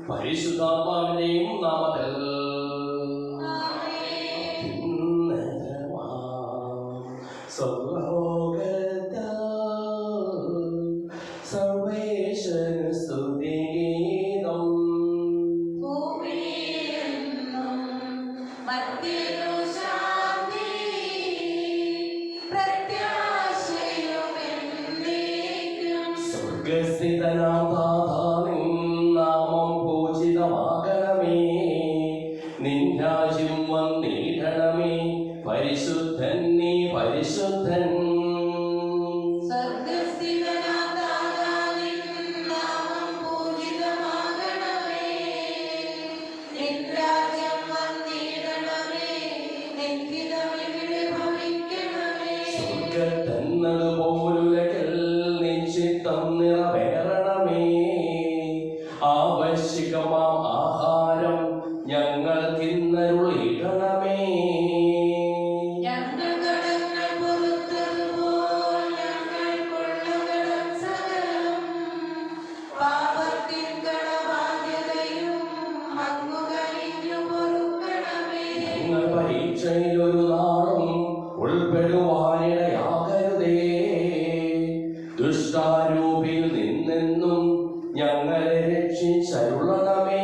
പരിശുദ്ധാത്മാവിന്റെയും നാമത്തിൽ സർവേശ്വര സ്തുതിഗീതം സ്വർഗസ്ഥിതനാം നാഥനിൻ നാമം പൂജിതമാകണമേ. നിൻ രാജ്യം വന്നിടണമേ. പരിശുദ്ധൻ നീ പരിശുദ്ധൻ. സ്വർഗത്തെന്നതുപോലുലകിൽ നിശ്ചിത്തം നിറവേറണമേ. ആവശ്യകമാം ആഹാരം ഞങ്ങൾക്കിന്നരുളിടണമേ. ഞങ്ങൾ പരീക്ഷയിലൊരു നാളും ഉൾപ്പെടുവാനിടയാകരുതേ. ദുഷ്ടാരൂപിൽ നിന്നെന്നും ഞങ്ങളെ രക്ഷിച്ചരുളണമേ.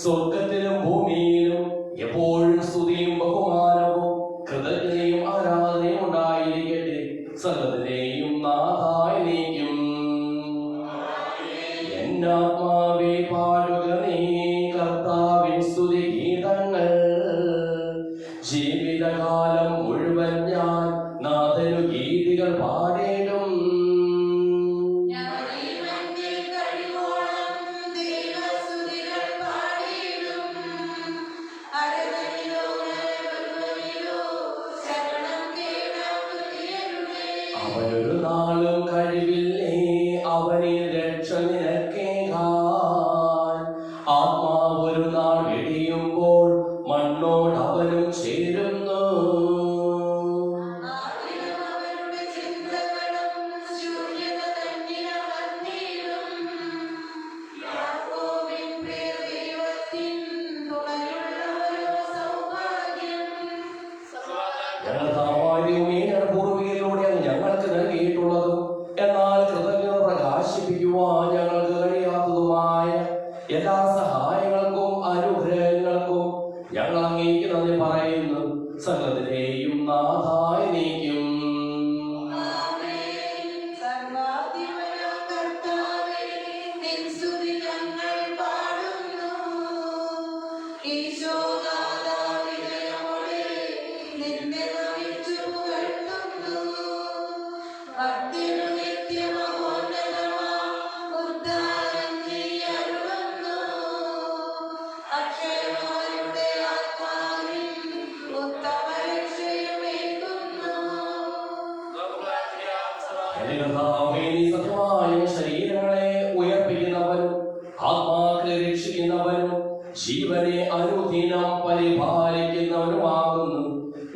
സ്വർഗത്തിലും ഭൂമിയിലും എപ്പോഴും സ്തുതിയും ബഹുമാനവും കൃതജ്ഞതയും ആരാധനയും ഉണ്ടായിരിക്കട്ടെ. സകലത്തിന്റെയും നാഥായ നീക്കും. എന്നാത്മാവേ പാടുക നീ കർത്താവിൻ സ്തുതിഗീതങ്ങൾ. ജീവിതകാലം മുഴുവൻ ഞാൻ നാഥനു ഗീതികൾ പാടിയിടും. അവനൊരു നാളും കഴിവില്ലേ അവനിൽ രക്ഷ നിനക്കേകാൻ. ആത്മാവൊരു നാൾ വെടിയുമ്പോൾ മണ്ണോട് അവനും ചേരുന്നു. പൂർവികയിലൂടെ ഞങ്ങൾക്ക് നൽകിയിട്ടുള്ളതും എന്നാൽ കൃതജ്ഞത പ്രകാശിപ്പിക്കുവാൻ ഞങ്ങൾക്ക് കഴിയാത്തതുമായ എല്ലാ സഹായങ്ങൾക്കും അനുഗ്രഹങ്ങൾക്കും ഞങ്ങൾ അങ്ങേക്ക് നന്ദി പറയുന്നു. സകലത്തിന്റെയും നാഥായ നീക്കും. സത്യമായ ശരീരങ്ങളെ ഉയർപ്പിക്കുന്നവനും ആത്മാക്കളെ രക്ഷിക്കുന്നവനും ജീവനെ അനുദിനം പരിപാലിക്കുന്നവനുമാകുന്നു.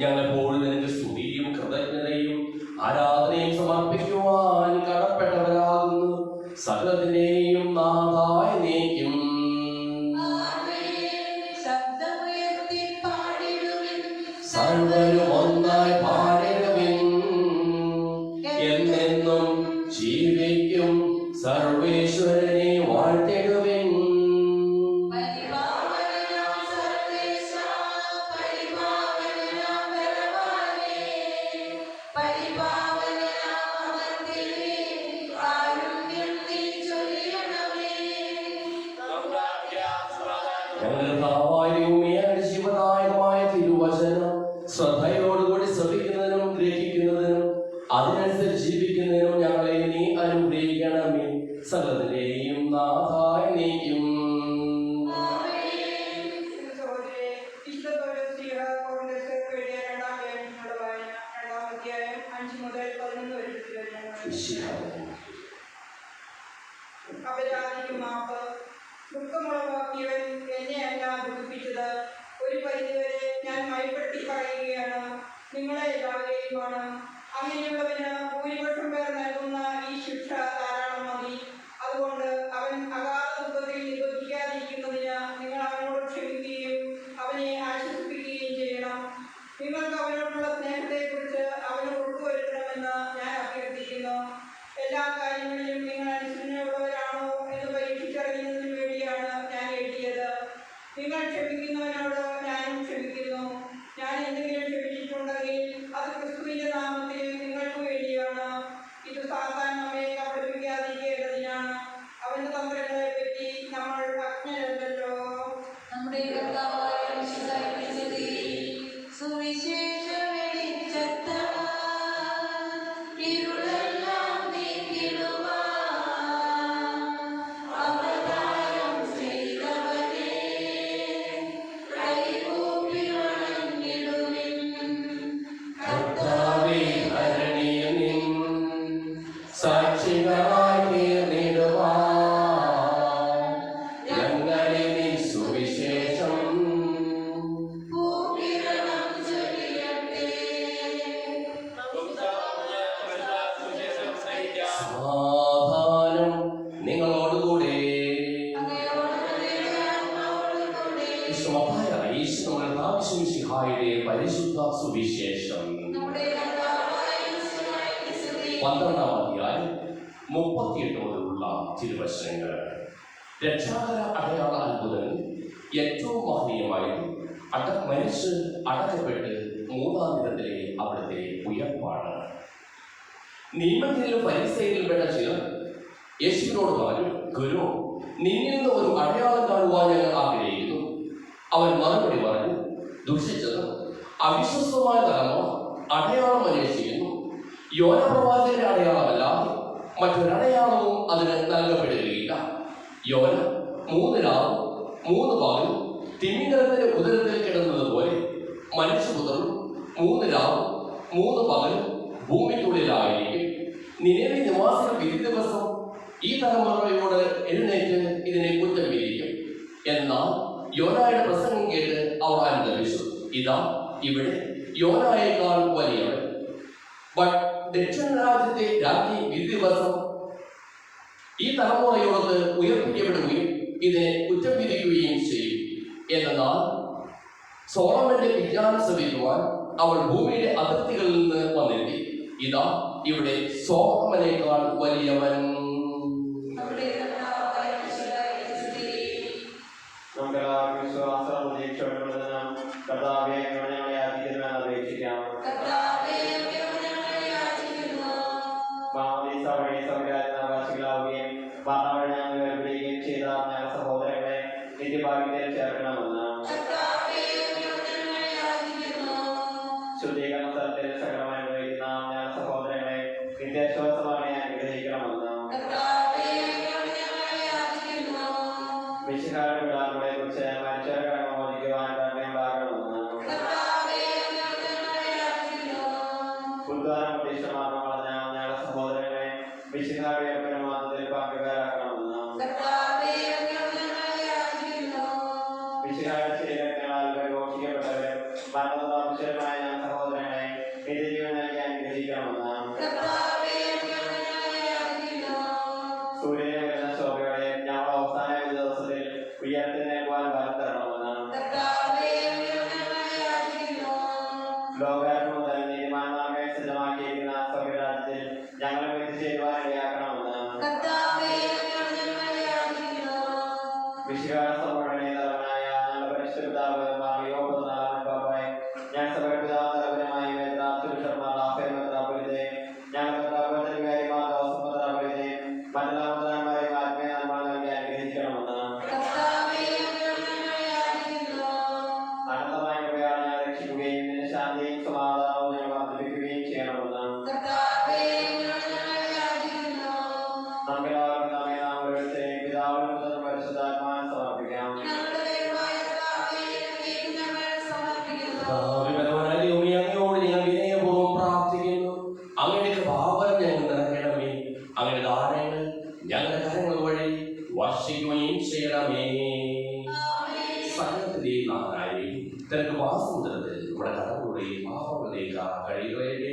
ഞങ്ങളെപ്പോൾ നിനക്ക് സ്തുതിയും കൃതജ്ഞതയും ആരാധനയും സമർപ്പിക്കുവാൻ കടപ്പെട്ടവരാകുന്നു. സകലത്തിന്റെയും നാഥായ നീക്കും. സർവരും ഒന്നായി പാടിടുവിൻ. എന്നെന്നും ജീവിക്കും സർവേശ്വരനെ വാഴ്ത്തിടുവിൻ. ജീവദായകമായ തിരുവചനം ശ്രദ്ധയോടുകൂടി ശ്രദ്ധിക്കുന്നതിനും ഗ്രഹിക്കുന്നതിനും അതിനനുസരിച്ച് ജീവിക്കുന്നതിനും ഞങ്ങളെ നീ അനുഗ്രഹിക്കണമേ. സകലത്തിന്റെയും നാഥായ നീക്കും. വിശുദ്ധ പൗലോസ് ശ്ലീഹ പൗലോസ് എഴുതിയ രണ്ടാം ലേഖനങ്ങളുടെ വായന. പറയുകയാണ്, നിങ്ങളെ എല്ലാവരെയുമാണ്. അങ്ങനെയുള്ളവന് ഭൂരിപക്ഷം പേർ നൽകുന്ന ഈ ശിക്ഷ ധാരാളം മതി. അതുകൊണ്ട് അവൻ അകാല ദുഃഖത്തിൽ നിബന്ധിക്കാതിരിക്കുന്നതിന് നിങ്ങൾ അവനോട് ക്ഷമിക്കുകയും അവനെ ആശ്വസിപ്പിക്കുകയും ചെയ്യണം. നിങ്ങൾക്ക് അവനോടുള്ള സ്നേഹത്തെക്കുറിച്ച് അവന് ഉറപ്പുവരുത്തണമെന്ന് ഞാൻ അഭ്യർത്ഥിക്കുന്നു. എല്ലാ കാര്യങ്ങളിലും നിങ്ങൾ അനുസരണയുള്ളവരാണോ എന്ന് പരീക്ഷിച്ചറിയുന്നതിന് വേണ്ടിയാണ് ഞാൻ എഴുതിയത്. നിങ്ങൾ ക്ഷമിക്കുന്നവനോട് ഞാനും ക്ഷമിക്കുന്നു. ഞാൻ എന്തെങ്കിലും ക്ഷമിച്ചിട്ടുണ്ടെങ്കിൽ അത് ക്രിസ്തുവിന്റെ നാമത്തിൽ നിങ്ങൾക്ക് വേണ്ടിയാണ്. ഇത് സാത്താൻ നമ്മെ കബളിപ്പിക്കാതിരിക്കേണ്ടതിനാണ്. അവന്റെ തന്ത്രങ്ങളെ പറ്റി നമ്മൾ അജ്ഞരല്ലോ. നമ്മുടെ കർത്താവായ മിശിഹായുടെ സുവിശേഷ വെളിച്ചത്താൽ ഇരുളെല്ലാം നീക്കിടുവാൻ അവതാരം ചെയ്തവനെ കൈകൂപ്പി വണങ്ങിടുവിൻ. കർത്താവേ, ഹരണിയിൽ നിൻ സാക്ഷികളായി തീർന്നിടുവാൻ ഞങ്ങളിൽ നീ സുവിശേഷം പൂക്കിരണം ചൊരിയട്ടെ. സമാധാനം നിങ്ങളോടുകൂടെ. ഈശോയുടെ പരിശുദ്ധ സുവിശേഷം 12-ാം അധ്യായം 38 മുതലുള്ള തിരുവചനങ്ങൾ. രക്ഷാകര അടയാള അത്ഭുതങ്ങൾ ഏറ്റവും മഹനീയമായത് മരിച്ച് അടക്കപ്പെട്ട് 3-ാം ദിനത്തിലെ അവിടുത്തെ ഉയർപ്പാണ്. നിയമത്തിലും പരിസരയിലും പെട്ട ചിലർ യേശുവിനോട് പറഞ്ഞു, ഗുരു, നിന്നിൽ നിന്ന് ഒരു അടയാളം കാണുവാൻ ഞങ്ങൾ ആഗ്രഹിക്കുന്നു. അവൻ മറുപടി പറഞ്ഞു, ദുഷിച്ചത് അവിശ്വസ്തമായ തലമുറ അടയാളം അന്വേഷിക്കുന്നു. യോന പ്രവാചകന്റെ അടയാളമല്ലാതെ മറ്റൊരടയാളവും അതിന് നൽകപ്പെടുകയില്ല. യോന 3 രാവും 3 പകലും തിമിംഗലത്തിന്റെ ഉദരത്തിൽ കിടന്നത് പോലെ മനുഷ്യപുത്രനും 3 രാവും 3 പകലും ഭൂമിക്കുള്ളിലായിരിക്കും. നിലവിലെ നിവാസികൾ വിധി ദിവസം ഈ തലമുറയോട് എഴുന്നേറ്റ് ഇതിനെ കുറ്റം വിധിക്കും. എന്നാൽ യോനായുടെ പ്രസംഗം കേട്ട് അവർ അനുദപിച്ചു. ഇതാ ഇവിടെ യോനായേക്കാൾ വലിയവൻ. ദക്ഷിണ രാജ്യത്തെ രാജ്ഞി വിധി ദിവസം ഈ തലമുറയോട് ഉയർപ്പിക്കപ്പെടുകയും ഇതിനെ കുറ്റം വിധിക്കുകയും ചെയ്യും. എന്നാൽ സോളമന്റെ വിജ്ഞാനം ശ്രമിക്കുവാൻ അവൾ ഭൂമിയുടെ അതിർത്തികളിൽ നിന്ന് വന്നെത്തി. ഇതാ ഇവിടെ സോളമനേക്കാൾ വലിയവൻ. ശുദ്ധീകരണ സ്ഥലത്തിൽ സകലമായി ഉപയോഗിക്കുന്ന ഞങ്ങളുടെ സഹോദരങ്ങളെ നിത്യാശ്വാസമായി അനുഗ്രഹിക്കണമെന്ന് മിശിഹായുടെ വിടാങ്ങളെ കുറിച്ച് മനുഷ്യരെ കടമ മോചിക്കുവാൻ ഉണ്ടാകണമെന്ന് ഉദ്ധാനം പ്രതീക്ഷമാർഗം പറഞ്ഞ ഞങ്ങളുടെ സഹോദരങ്ങളെ മിശിഹായുടെ പെരുമാറ്റത്തിൽ പങ്കുകാരാക്കണമെന്ന് മിശിഹായുടെ ശരീരങ്ങളാൽ പരിപോഷിക്കപ്പെട്ടവരും മരണതാമസമായ സഹോദരങ്ങളെ നിത്യജീവൻ നൽകി അനുഗ്രഹിക്കണമെന്ന് സൂര്യനെ വരുന്ന ശോഭയോടെ ഞങ്ങൾ അവസാന ദിവസത്തിൽ ഉയർത്തെഴുന്നേൽക്കുവാൻ ബലം തരണമെന്ന് ലോകാരംഭം മുതൽ നീതിമാന്മാരെ സജ്ജമാക്കിയിരിക്കുന്ന സ്വർഗ്ഗരാജ്യത്തിൽ ഞങ്ങളെ എത്തിച്ചേരുവാൻ ഇടയാക്കണമെന്ന് വിശുകാര സഭയുടെ നേതാവായ ഞങ്ങളുടെ പരിശുദ്ധ പിതാവ് മാറിയോ 14 ബാബായി ഞാൻ സഭയുടെ പിതാവ് തലവനുമായി ഞങ്ങളുടെ പ്രധാനമന്ത്രിമാരുമായ മറ്റെല്ലാ പ്രധാനമാരെയും ആത്മീയ നമ്മൾ നൽകി അനുഗ്രഹിക്കണമെന്ന് അനന്തമായ കൃപയാണ് ഞങ്ങൾ രക്ഷിക്കുകയും ഇതിന് ശാന്തിയും സമാധാനവും ഞങ്ങൾ വർദ്ധിപ്പിക്കുകയും ചെയ്യണമെന്ന് നമുക്കെല്ലാവർക്കും നമ്മെ നാം ഓരോരുത്തരെയും പിതാവിനും പുത്രനും പരിശുദ്ധാത്മാവിനും സമർപ്പിക്കാം. അങ്ങയോട് ഞങ്ങൾ വിനയപൂർവ്വം പ്രാർത്ഥിക്കുന്നു. അങ്ങയുടെ ഭാവം ഞങ്ങൾ നിറയ്ക്കണമേ. അങ്ങയുടെ ദാനങ്ങൾ ഞങ്ങളുടെ കരങ്ങൾ വഴി വർഷിക്കുകയും ചെയ്യണമേ. സകലത്തിന്റെയും നാഥനായി തനക്ക് വാസമുദ്രത്തിൽ നമ്മുടെ കടകളുടെയും പാപങ്ങളുടെയും കഴിയുകയല്ലേ.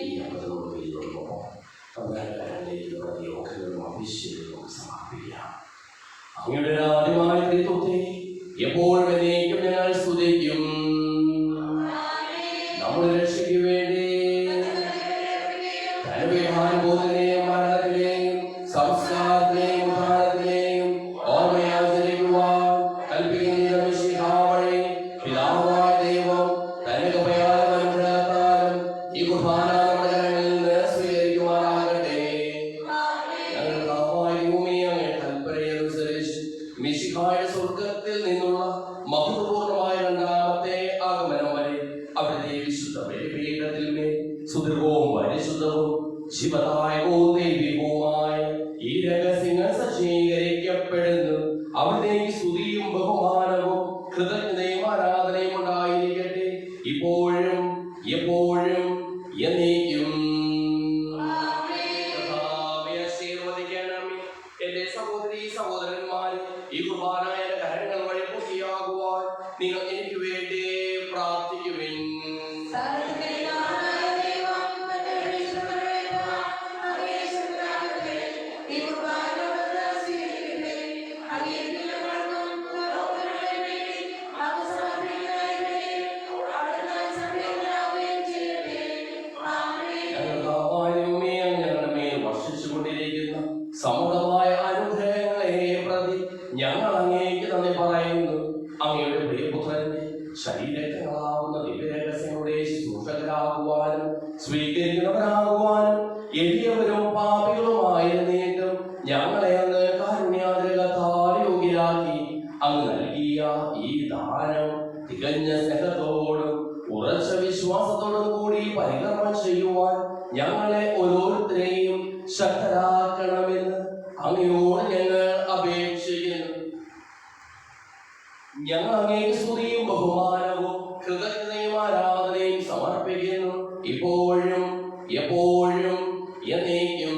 ഈ അമ്പതോട് പേരുള്ളപ്പോൾ അഭിഷേകം സമർപ്പിക്കാം. അങ്ങയുടെ ആദ്യമായ ദൈവത്തെ എപ്പോഴും എന്നേക്കും ഞങ്ങൾ സ്തുതിക്കും. നമ്മുടെ രക്ഷയ്ക്ക് വേണ്ടി അനുഭവബോധനെയും മരണത്തിലെയും സംസ്കാരത്തിലെയും ഉദാഹരണത്തിലെയും ഓർമ്മയാചരിക്കുവാൻ കൽപ്പിക്കുന്ന വഴി പിതാവായ ദൈവം തന്റെ കൃപയാലും അനുഗ്രഹത്താലും ഈ കുർബാന നമ്മുടെ കരങ്ങളിൽ നിന്ന് സ്വീകരിക്കുവാനാകട്ടെ. ഞങ്ങൾ ഭൂമിയെ അങ്ങനെ കൽപ്പനയനുസരിച്ച് മിശിഹായുടെ സ്വർഗത്തിൽ നിന്നുള്ള മഹത്വപൂർണമായ രണ്ടാമത്തെ ആഗമനം വരെ അവിടുത്തെ വിശുദ്ധ ബലിപീഠത്തിൽ മേൽ സുദീർഘവും പരിശുദ്ധവും ശിവദായകവും ദൈവികവുമായ ഈ രഹസ്യങ്ങൾ സജ്ജീകരിക്കപ്പെടുന്നു. അവിടേക്ക് സ്തുതിയും ബഹുമാനവും കൃതജ്ഞതയും ആരാധനയും ഉണ്ടായിരിക്കട്ടെ, ഇപ്പോഴും എപ്പോഴും എന്നേക്കും. എന്റെ സഹോദരീ സഹോദരന്മാരെ, ഈ കുർബാനായ കരങ്ങൾ വഴി പൂർത്തിയാകുവാൻ നിങ്ങൾ എനിക്ക് വേണ്ടി പ്രാർത്ഥിക്കുവിൻ. സമൃദ്ധമായ അനുഗ്രഹങ്ങളെ പ്രതി ഞങ്ങൾ അങ്ങേക്ക് നന്ദി പറയുന്നു. അങ്ങയുടെ പ്രിയപുത്രന്റെ ശരീരങ്ങളാവുന്ന ദിവ്യരഹസ്യങ്ങളുടെ ശുശ്രൂഷകരാകുവാനും സ്വീകരിക്കുന്നവരാകുവാനും എളിയവരും പാപികളുമായിരുന്നിട്ടും ഞങ്ങളെ അങ്ങ് കാരുണ്യാതിരകത്താൽ യോഗ്യരാക്കി അങ്ങ് നൽകിയ ഈ ദാനം തികഞ്ഞ സ്നേഹത്തോടും ഉറച്ച വിശ്വാസത്തോടും കൂടി പരികർമ്മം ചെയ്യുവാൻ ഞങ്ങളെ ഓരോരുത്തരെയും ശക്തരാക്കണമെന്ന് അങ്ങയോട് ഞങ്ങൾ അപേക്ഷിക്കുന്നു. ഞങ്ങൾ അങ്ങേക്ക് സ്തുതിയും ബഹുമാനവും കൃതജ്ഞതയും ആരാധനയും സമർപ്പിക്കുന്നു, ഇപ്പോഴും എപ്പോഴും എന്നേക്കും.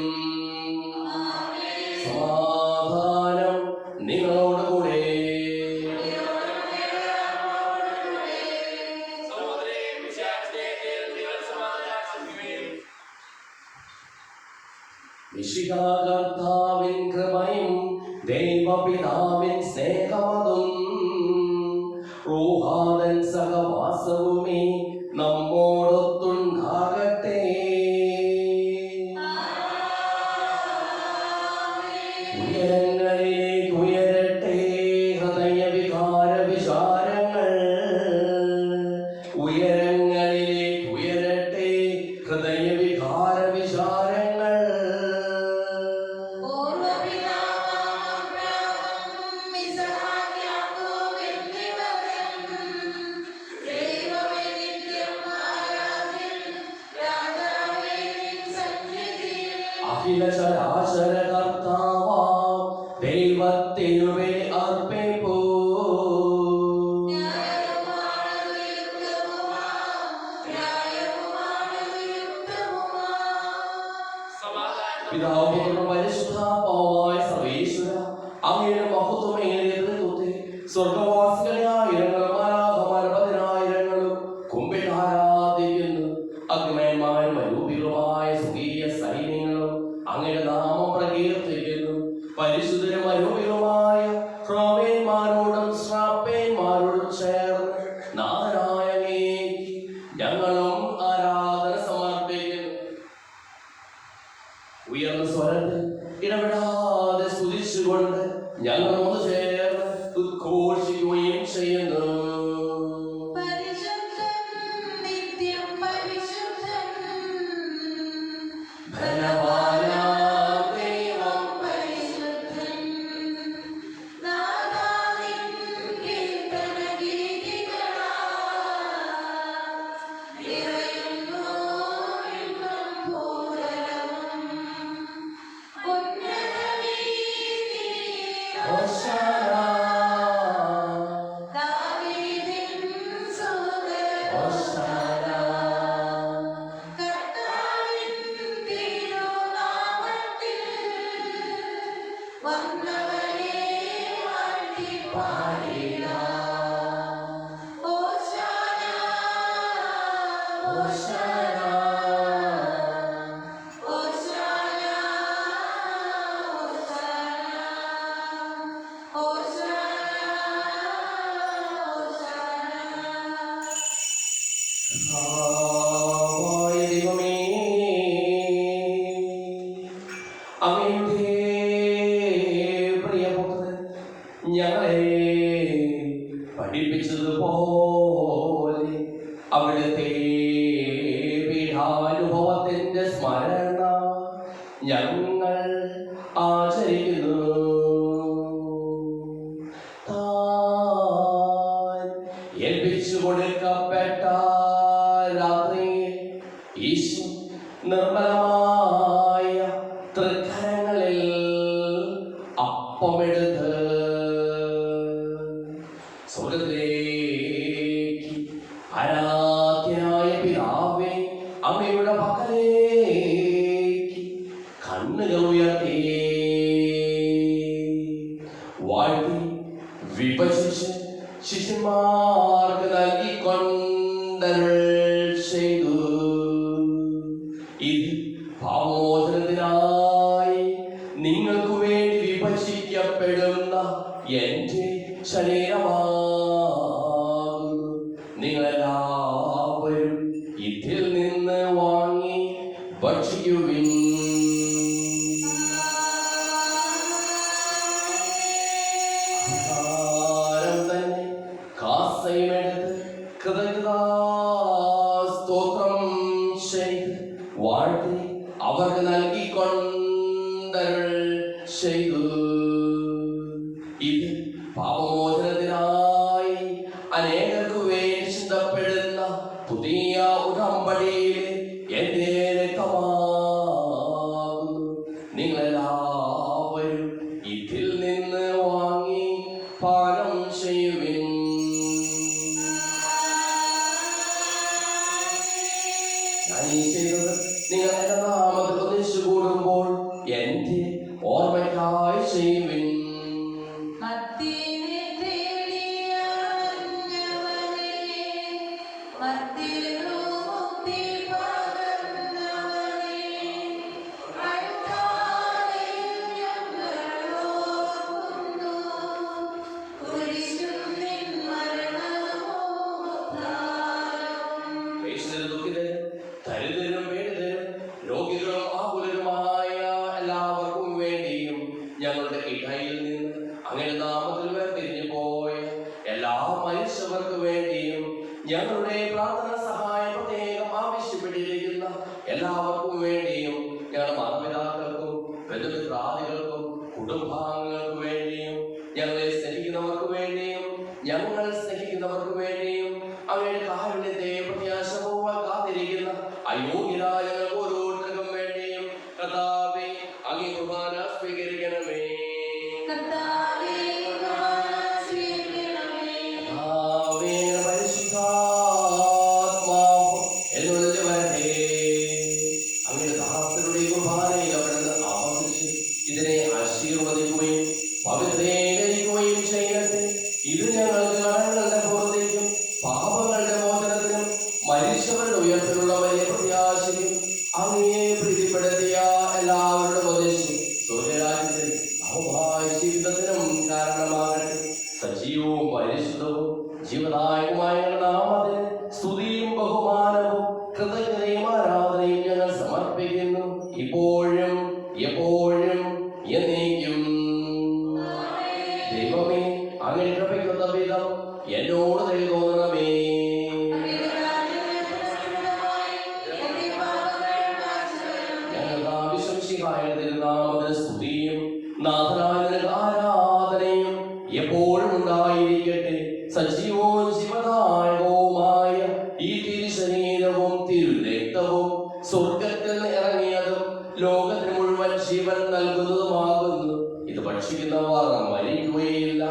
സമാധാനം നിങ്ങളോടുകൂടെ. മിശിഹാകർത്താവിൻ കൃപയും ദൈവപിതാവിൻ സ്നേഹമതും റൂഹാദൻ സഹവാസവുമേ നമ്മോടൊത്തുണ്ടാകട്ടെ. ഉയരങ്ങളിലേക്ക് ഉയരട്ടെ ഹൃദയവികാര വിചാരങ്ങൾ, ഉയരങ്ങളിലേക്ക് ഉയരട്ടെ ഹൃദയവികാര വിചാരങ്ങൾ. അഖില ചരാചര കർത്താവാം ദൈവത്തിനു വേണ്ടി അർപ്പിപ്പൂ. പിതാവ് പുത്രനും പരിശുദ്ധാത്മാവുമായ സർവേശ്വര, അങ്ങയുടെ മഹത്വമേറിയ തൃത്വത്തെ സ്വർഗ്ഗവാസികളെ ആയിരങ്ങളും മാലാഖമാർ പതിനായിരങ്ങളും കുമ്പിട്ട് ആരാധിക്കുന്നു. അഗ്നിമയന്മാരും അരൂപികളുമായ സ്വകീയ സൈന്യങ്ങളും അങ്ങയുടെ നാമം പ്രകീർത്തിക്കുന്നു. പരിശുദ്ധരും അരൂപികളുമായ ക്രോവേന്മാരോടും ശ്രാപ്പേന്മാരോടും ചേർന്ന് നാഥനായ അങ്ങേക്ക് ഞങ്ങളും ആരാധന സമർപ്പിക്കുന്നു. ഉയർന്ന സ്വരത്തിൽ ഇടപെടാതെ സ്തുതിച്ചുകൊണ്ട് ഞങ്ങൾ ഒന്ന് ചേർന്ന് ഉദ്ഘോഷിക്കുകയും ചെയ്യുന്നു. കർത്താവിൻ തിരുനാമത്തിൽ സ്മരണ ഞങ്ങൾ ആചരിക്കുന്നു. താൻ ഏൽപ്പിച്ചു കൊടുക്കപ്പെട്ട രാത്രിയിൽ ഈശോ നിർമ്മലമായ തൃക്കരങ്ങളിൽ അപ്പമെടുത്ത് സ്വർഗ്ഗത്തിലേക്ക് ആരാധ്യനായ പിതാവേ അങ്ങയുടെ പക്കലേക്ക് കണ്ണുകൾ ഉയർത്തി വാഴ്ത്തി വിഭജിച്ച് ശിഷ്യന്മാർക്ക് നൽകിക്കൊണ്ടരുൾ ചെയ്തു. ഇത് പാപമോചനത്തിനായി നിങ്ങൾക്ക് വേണ്ടി വിഭജിക്കപ്പെടുന്ന എന്റെ ശരീരമാകുന്നു. നിങ്ങളെല്ലാവരും ഇതിൽ നിന്ന് വാങ്ങി ഭക്ഷിക്കുവിൻ. തന്നെ കാസയുമെടുത്ത് കൃതജ്ഞതാസ്തോത്രം ചെയ്ത് വാഴ്ത്തി അവർക്ക് നൽകിക്കൊണ്ടരുൾ ചെയ്തു. ഇത് പാപമോചനത്തിനായി അനേകർക്ക് വേണ്ടി ചിന്തപ്പെടുന്ന പുതിയ ഉടമ്പടിയിലെ എന്റെ രക്തമാകുന്നു. നിങ്ങളെല്ലാവരും ഇതിൽ നിന്ന് വാങ്ങി പാനം ചെയ്യുവിൻ. ഞാൻ ഈ ചെയ്തത് നിങ്ങൾ എന്റെ നാമത്തിൽ ഒന്നിച്ചു കൂടുമ്പോൾ എന്റെ ഓർമ്മയ്ക്കായി ചെയ്യുവിൻ. മത്തിനെ തേടിയവനെ, മത്തിനു മുക്തി പകർന്നവനെ, അൾത്താരയിൽ ഞങ്ങൾ ഓർക്കുന്നു. കുരിശിൽ നിൻ മരണവും ഉദ്ധാരവും. ദരിദ്രരും പീഡിതരും രോഗികളും ആകുലരുമായ എല്ലാവർക്കും വേണ്ടിയും ഞങ്ങളുടെ ഇടയിൽ നിന്ന് അങ്ങനെ നാമത്തിൽ വേർതിരിഞ്ഞു പോയ എല്ലാ മനുഷ്യർക്ക് വേണ്ടിയും ഞങ്ങളുടെ പ്രാർത്ഥന സഹായം പ്രത്യേകം ആവശ്യപ്പെട്ടിരിക്കുന്ന എല്ലാവർക്കും വേണ്ടിയും ഞങ്ങളുടെ മാതാപിതാക്കൾക്കും ബന്ധുമിത്രാദികൾക്കും കുടുംബാംഗങ്ങൾക്ക് വേണ്ടിയും ഞങ്ങളെ സ്നേഹിക്കുന്നവർക്ക് വേണ്ടിയും ഞങ്ങൾ സ്നേഹിക്കുന്നവർക്ക് വേണ്ടിയും അവരുടെ കാരുണ്യത്തെ പ്രത്യാശപൂർവ്വം കാത്തിരിക്കുന്ന അയോഗ്യരായ ഓരോരുത്തർക്കും വേണ്ടിയും കർത്താവേ അങ്ങേ കുർബാന സ്വീകരിക്കണമേ. കർത്താവേ, കുർബാന സ്വീകരിക്കണമേ. കർത്താവേ, പരിശുദ്ധാത്മാവ് എന്നുള്ളിൽ വരട്ടെ. അങ്ങയുടെ ദാസരുടെ കുർബാനയിൽ അവിടുന്ന് ആവസിച്ച് ഇതിനെ ആശീർവദിക്കുകയും പവിത്രീകരിക്കുകയും ചെയ്യട്ടെ. ഇത് ഞങ്ങൾക്ക് കടങ്ങളുടെ പൂർത്തിക്കും പാപങ്ങളുടെ മോചനത്തിനും മരിച്ചവരുടെ ഉയർത്തിലുള്ള വലിയ പ്രത്യാശയും അങ്ങയെ പ്രീതിപ്പെടുത്തിയ എല്ലാവരുടെ ഉപദേശം സൂര്യരാജ്യത്തിൽ നവമായ ജീവിതത്തിനും കാരണമാകട്ടെ. സജീവവും പരിശുദ്ധവും ജീവദായകമായ നാമത്തിന് സ്തുതിയും ബഹുമാനവും കൃതജ്ഞതയും ആരാധനയും ഞങ്ങൾ സമർപ്പിക്കുന്നു, ഇപ്പോഴും എപ്പോഴും എന്നേക്കും. ദൈവമേ, അങ്ങനെ കൃപയ്ക്കുന്ന വിധം എന്നോട് ദയ തോന്നണമേ. ഞങ്ങളുടെ വിശ്വസിഹായ തിരുനാമത്തിന് സ്തുതിയും നാഥനായ ആരാധനയും എപ്പോഴും ഉണ്ടായിരിക്കട്ടെ. സജീവവും ജീവദായകവുമായ ഈ തിരുശരീരവും തിരുരക്തവും സ്വർഗത്തിൽ നിന്ന് ഇറങ്ങിയതും ലോകത്തിന് മുഴുവൻ ജീവൻ നൽകുന്നതുമാകുന്നു. ഇത് ഭക്ഷിക്കുന്നവർ മരിക്കുകയില്ല,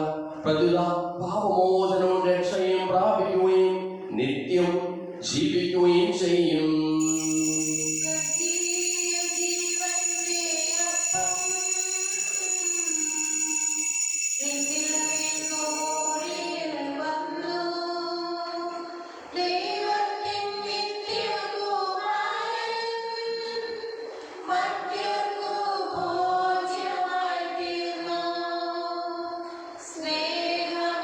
പ്രത്യുത പാപമോചനവും രക്ഷയും പ്രാപിക്കുകയും നിത്യം ജീവിക്കുകയും ചെയ്യും. സ്നേഹം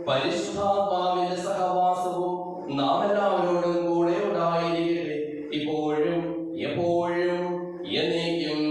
പരിശുദ്ധാത്മാവിന്റെ സഹവാസവും നാം എല്ലാവരോടും കൂടെ ഉണ്ടായിരിക്കട്ടെ, ഇപ്പോഴും എപ്പോഴും എന്നേക്കും.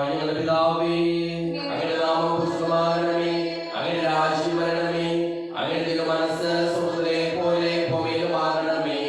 ഞങ്ങളുടെ പിതാവേ, അങ്ങയുടെ നാമം പുസ്തകമാകണമേ, അങ്ങയുടെ രാജ്യം വരണമേ, അങ്ങയുടെ തിരുമനസ്സ് സ്വർഗ്ഗത്തിലെ പോലെ ഭൂമിയിലും ആകണമേ.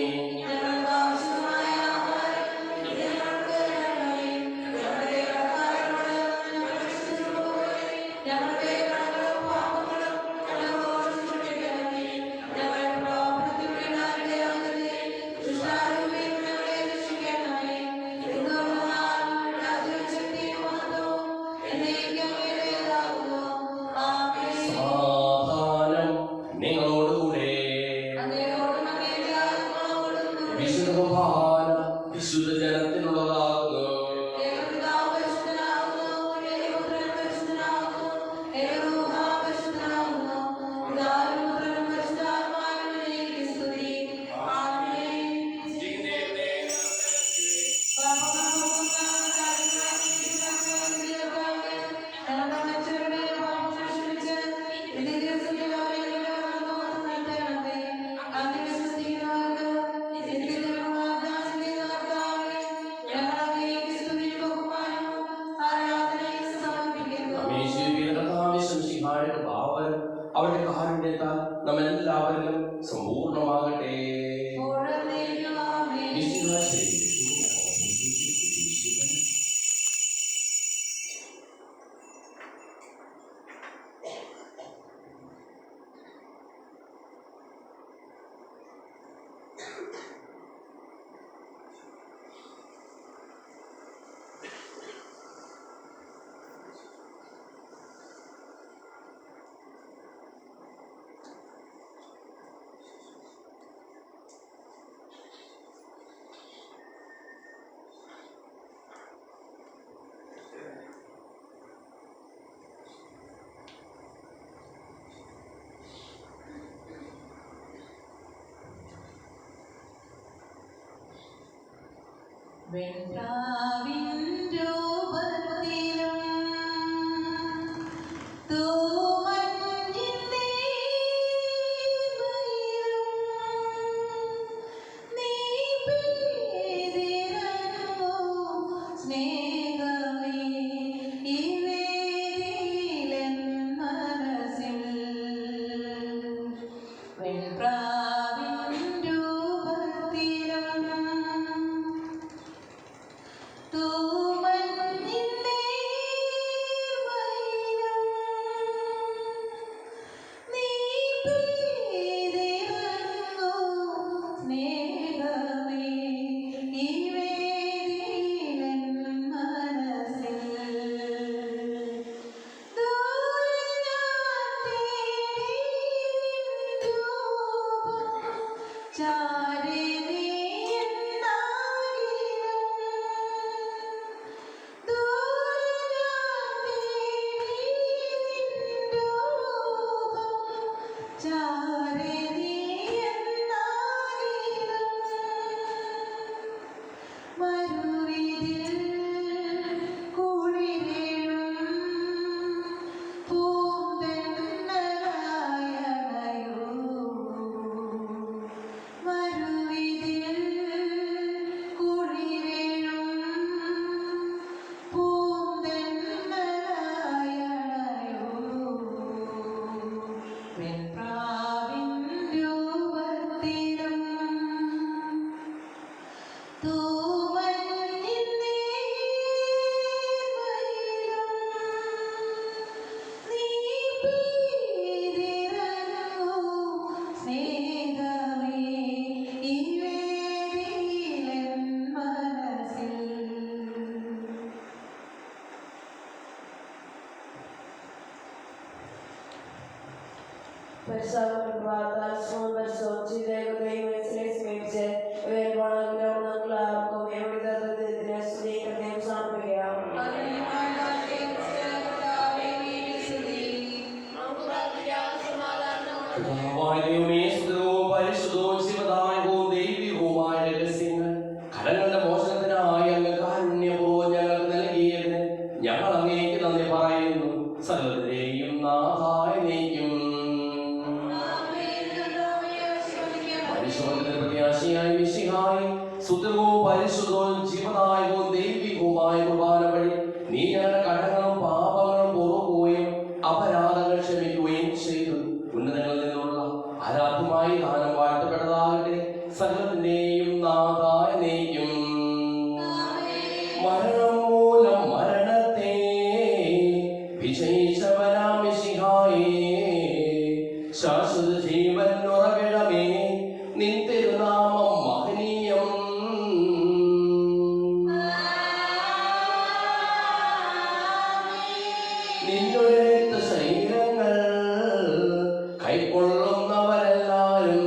അവരുടെ കാരുണ്യത്താൽ നമ്മെല്ലാവരിലും സമ്പൂർണ്ണമാകട്ടെ. വെൺപ്രാവിൻ രൂപത്തിലും to കടങ്ങളുടെ മോചനത്തിനായി അങ്ങ് കാരുണ്യപൂർവ്വം ഞങ്ങൾക്ക് നൽകിയതിന് ഞങ്ങൾ അങ്ങേക്ക് നന്ദി പറയുന്നു. സകലത്തിലെയും നാഥായ നീക്കും പരിശോധന പ്രത്യാശയായി മിശിഹായി സുദൃഢവും പരിശുദ്ധവും ജീവദായകവും ദൈവികവുമായ കുർബാന വഴി നീ ഞങ്ങളുടെ കടങ്ങളും പാപങ്ങളും പൊറുക്കുകയും അപരാധങ്ങൾ ക്ഷമിക്കുകയും ചെയ്തു. ഉന്നതങ്ങളിൽ നിന്നുള്ള ആരാധ്യമായി ദാനം വാഴ്ത്തപ്പെട്ടതാകട്ടെ. സകലത്തിന്റെയും നാഥായ നീക്കും മരണം മൂലം മരണത്തെ വിജയിച്ചവനാം മിശിഹായേ, ശാശ്വത ജീവൻ ഉറവിടമേ, നിൻ തിരുനാമം മഹനീയം. നിന്നുടെ ശരീരങ്ങൾ കൈക്കൊള്ളുന്നവരെല്ലാരും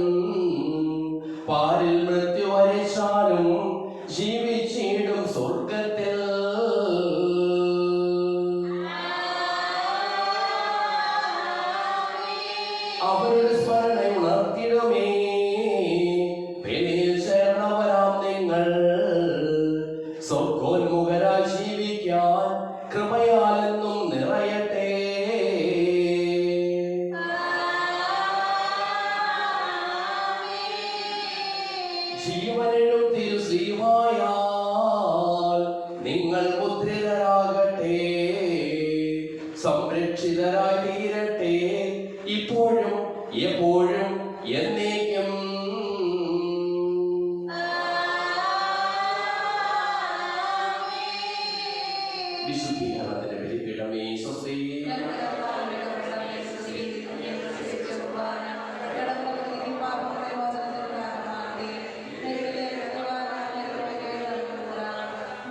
പാരിൽ മൃത്യു വരിച്ചാലും ജീവിച്ചിടും സ്വർഗത്തിൽ. അവരുടെ സ്മരണ ഉണർത്തിടുമേ, ബലിയിൽ ചേർന്നവരാം നിങ്ങൾ. സ്വർഗോന്മുഖരായി ജീവിക്കാൻ കൃപയാലെന്നും നിറയട്ടെ. ജീവനും തിരുശ്രീവായാൽ നിങ്ങൾ മുദ്രിതരാകട്ടെ, സംരക്ഷിതരായി തീരട്ടെ, ഇപ്പോഴും എപ്പോഴും